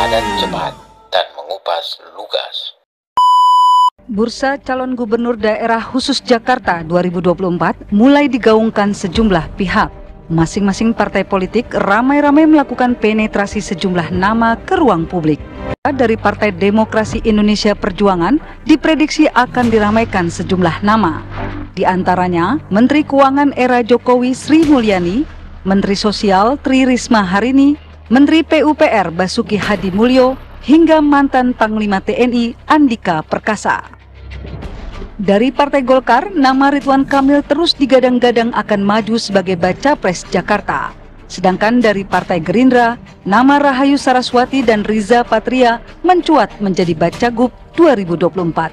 padat, cepat, dan mengupas lugas. Bursa calon gubernur daerah khusus Jakarta 2024 mulai digaungkan sejumlah pihak. Masing-masing partai politik ramai-ramai melakukan penetrasi sejumlah nama ke ruang publik. Dari Partai Demokrasi Indonesia Perjuangan diprediksi akan diramaikan sejumlah nama. Di antaranya Menteri Keuangan era Jokowi Sri Mulyani, Menteri Sosial Tri Risma Harini, Menteri PUPR Basuki Hadi Mulyo, hingga mantan Panglima TNI Andika Perkasa. Dari Partai Golkar, nama Ridwan Kamil terus digadang-gadang akan maju sebagai baca pres Jakarta. Sedangkan dari Partai Gerindra, nama Rahayu Saraswati dan Riza Patria mencuat menjadi Bacagub 2024.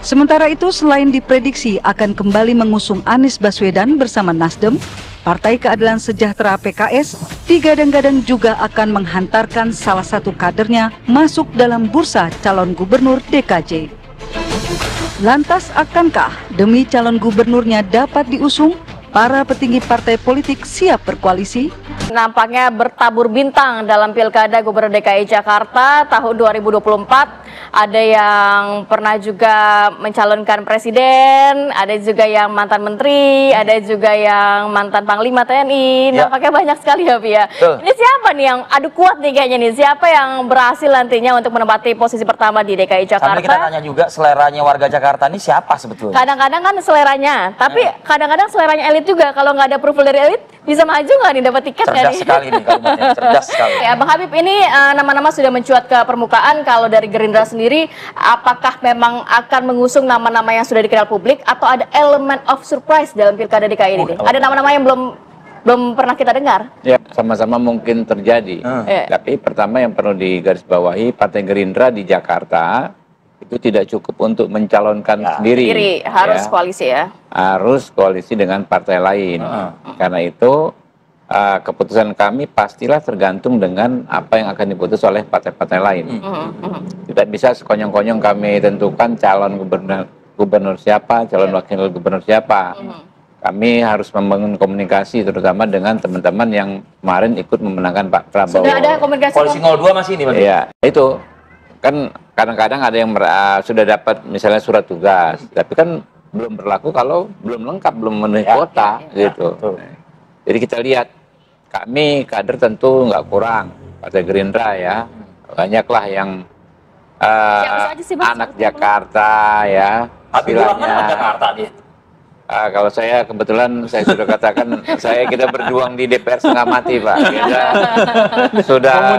Sementara itu, selain diprediksi akan kembali mengusung Anies Baswedan bersama Nasdem, Partai Keadilan Sejahtera PKS digadang-gadang juga akan menghantarkan salah satu kadernya masuk dalam bursa calon gubernur DKJ. Lantas akankah demi calon gubernurnya dapat diusung, para petinggi partai politik siap berkoalisi? Nampaknya bertabur bintang dalam Pilkada Gubernur DKI Jakarta tahun 2024. Ada yang pernah juga mencalonkan presiden, ada juga yang mantan menteri, ada juga yang mantan Panglima TNI. Nampaknya banyak sekali ya, Pia. Ini siapa nih yang adu kuat nih kayaknya nih? Siapa yang berhasil nantinya untuk menempati posisi pertama di DKI Jakarta? Sampai kita tanya juga seleranya warga Jakarta ini siapa sebetulnya? Kadang-kadang kan seleranya, tapi kadang-kadang seleranya elit juga. Kalau nggak ada approval dari elit, bisa maju nggak nih dapat tiket? Cerdas sekali nih kalimatnya, cerdas sekali. Ya, Bang Habib, ini nama-nama sudah mencuat ke permukaan. Kalau dari Gerindra sendiri, apakah memang akan mengusung nama-nama yang sudah dikenal publik atau ada elemen of surprise dalam Pilkada DKI ini? Ada nama-nama yang belum pernah kita dengar? Ya, sama-sama mungkin terjadi. Tapi pertama yang perlu digarisbawahi, Partai Gerindra di Jakarta itu tidak cukup untuk mencalonkan sendiri. Harus koalisi ya? Harus koalisi dengan partai lain. Karena itu keputusan kami pastilah tergantung dengan apa yang akan diputus oleh partai-partai lain. Tidak bisa sekonyong-konyong kami tentukan calon gubernur siapa, calon wakil gubernur siapa. Kami harus membangun komunikasi terutama dengan teman-teman yang kemarin ikut memenangkan Pak Prabowo. Sudah ada komunikasi? Koalisi 02 masih ini, Pak? Iya, itu kan kadang-kadang ada yang sudah dapat misalnya surat tugas, tapi kan belum berlaku kalau belum lengkap, belum memenuhi kuota gitu. Jadi kita lihat, kami kader tentu nggak kurang, Partai Gerindra ya, banyaklah yang anak Jakarta ya, istilahnya. Jakarta dia. Kalau saya kebetulan saya sudah katakan kita berjuang di DPR setengah mati, Pak. Kita sudah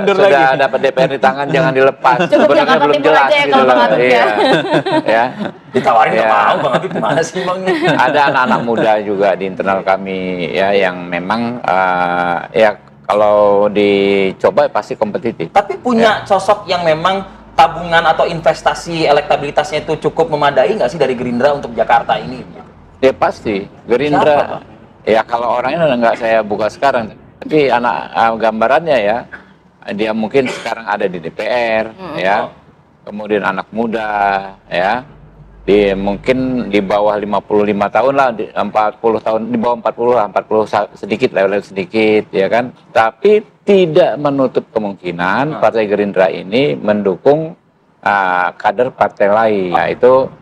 dapat DPR di tangan, jangan dilepas. Sebenarnya belum jelas gitu loh. Ya. Ditawarin nggak mau, Bang Habib gimana sih Bang? Ada anak-anak muda juga di internal kami ya yang memang ya kalau dicoba pasti kompetitif. Tapi punya sosok yang memang tabungan atau investasi elektabilitasnya itu cukup memadai nggak sih dari Gerindra untuk Jakarta ini? Ya pasti, Gerindra. Ya kalau orangnya nggak saya buka sekarang, tapi gambarannya ya, dia mungkin sekarang ada di DPR, ya, kemudian anak muda, ya, mungkin di bawah 55 tahun lah, 40 tahun, di bawah 40 lah, 40 sedikit, level sedikit, ya kan. Tapi tidak menutup kemungkinan Partai Gerindra ini mendukung kader partai lain. Nah, itu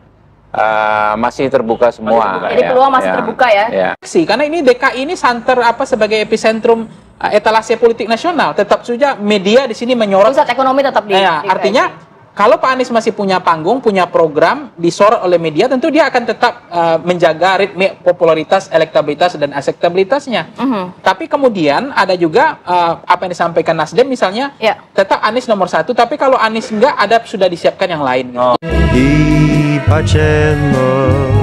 masih terbuka semua. Jadi peluang masih terbuka ya? Karena ini DKI ini santer sebagai epicentrum etalase politik nasional. Tetap saja media di sini menyorot. Pusat ekonomi tetap di. Artinya kalau Pak Anies masih punya panggung, punya program disorot oleh media, tentu dia akan tetap menjaga ritme popularitas, elektabilitas dan akseptabilitasnya. Tapi kemudian ada juga apa yang disampaikan Nasdem misalnya, tetap Anies nomor 1. Tapi kalau Anies enggak, ada sudah disiapkan yang lain. Di Pacemo